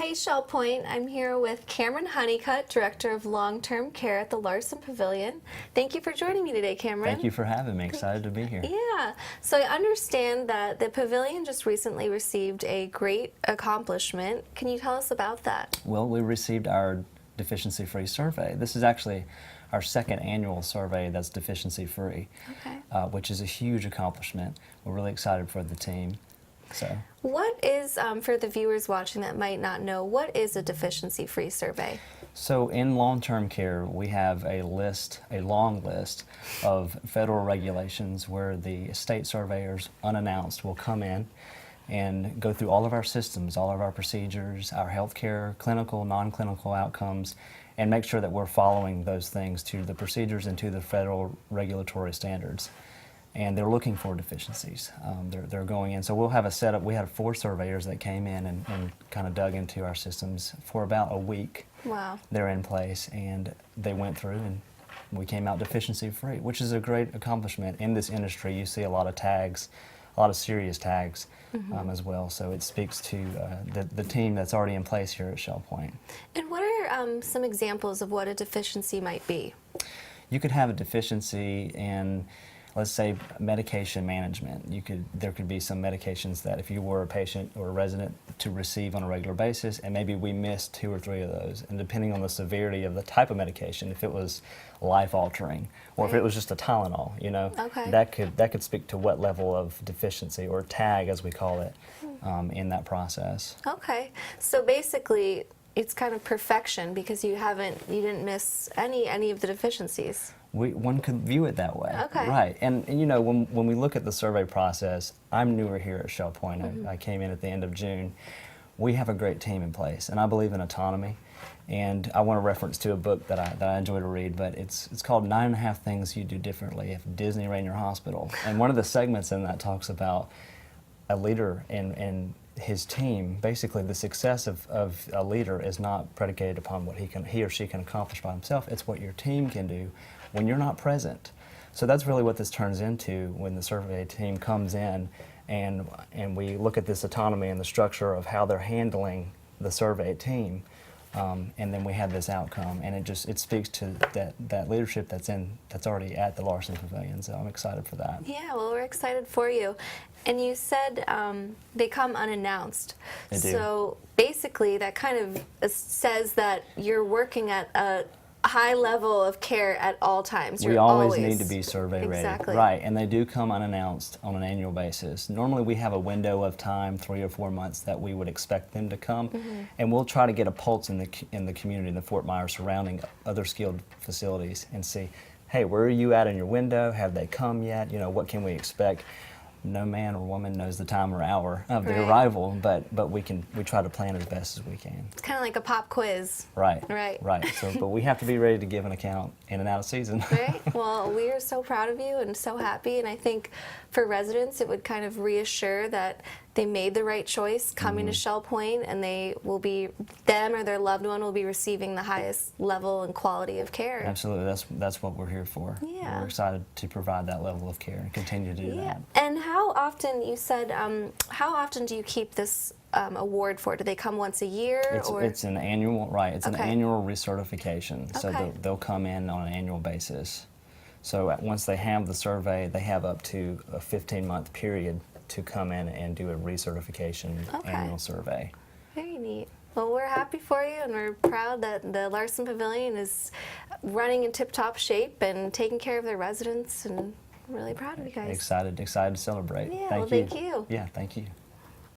Hey, Shell Point. I'm here with Cameron Honeycutt, Director of Long-Term Care at the Larson Pavilion. Thank you for joining me today, Cameron. Thank you for having me. Excited to be here. Yeah. So I understand that the Pavilion just recently received a great accomplishment. Can you tell us about that? Well, we received our deficiency-free survey. This is actually our second annual survey that's deficiency-free, Okay. which is a huge accomplishment. We're really excited for the team. So, What is, for the viewers watching that might not know, what is a deficiency-free survey? so in long-term care, we have a long list of federal regulations where the state surveyors, unannounced, will come in and go through all of our systems, all of our procedures, our healthcare, clinical, non-clinical outcomes, and make sure that we're following those things to the procedures and to the federal regulatory standards. And they're looking for deficiencies. They're going in. So we'll have a setup. We had 4 surveyors that came in and kind of dug into our systems for about a week. Wow. They're in place, and they went through, and we came out deficiency-free, which is a great accomplishment. In this industry, you see a lot of tags, a lot of serious tags as well. So it speaks to the team that's already in place here at Shell Point. And what are some examples of what a deficiency might be? You could have a deficiency in, let's say, medication management. There could be some medications that if you were a patient or a resident to receive on a regular basis, and maybe we missed 2 or 3 of those, and depending on the severity of the type of medication, if it was life-altering or if it was just a Tylenol, you know, Okay. that could speak to what level of deficiency, or tag as we call it, in that process. Okay. So basically, it's kind of perfection because you didn't miss any of the deficiencies. One could view it that way. Okay. Right. And you know, when we look at the survey process, I'm newer here at Shell Point. I came in at the end of June. We have a great team in place, and I believe in autonomy. And I want to reference to a book that I enjoy to read, but it's called 9.5 Things You Do Differently If Disney Ran Your Hospital. And one of the segments in that talks about a leader and his team. Basically, the success of a leader is not predicated upon what he or she can accomplish by himself. It's what your team can do when you're not present. So that's really what this turns into when the survey team comes in and we look at this autonomy and the structure of how they're handling the survey team. And then we have this outcome, and it speaks to that leadership that's already at the Larson Pavilion. So I'm excited for that. Yeah, well, we're excited for you. And you said they come unannounced. They do. So basically, that kind of says that you're working at a high level of care at all times. We always need to be survey ready. Exactly. Right, and they do come unannounced on an annual basis. Normally we have a window of time, 3 or 4 months, that we would expect them to come, and we'll try to get a pulse in the community, in the Fort Myers surrounding other skilled facilities, and see, hey, where are you at in your window? Have they come yet? You know, what can we expect? No man or woman knows the time or hour of the arrival, but we try to plan as best as we can. It's kind of like a pop quiz. Right. Right. Right. So, but we have to be ready to give an account in and out of season. Right. Well, we are so proud of you and so happy, and I think for residents it would kind of reassure that they made the right choice coming to Shell Point, and them or their loved one will be receiving the highest level and quality of care. Absolutely, that's what we're here for. Yeah. We're excited to provide that level of care and continue to do that. And how often, you said, how often do you keep this award for? Do they come once a year? It's an annual, right, it's an annual recertification. So Okay. they'll come in on an annual basis. So once they have the survey, they have up to a 15-month period to come in and do a recertification annual survey. Very neat. Well, we're happy for you, and we're proud that the Larson Pavilion is running in tip-top shape and taking care of their residents, and really proud of you guys. Excited to celebrate. Yeah, Thank well, you. thank you. Yeah, thank you.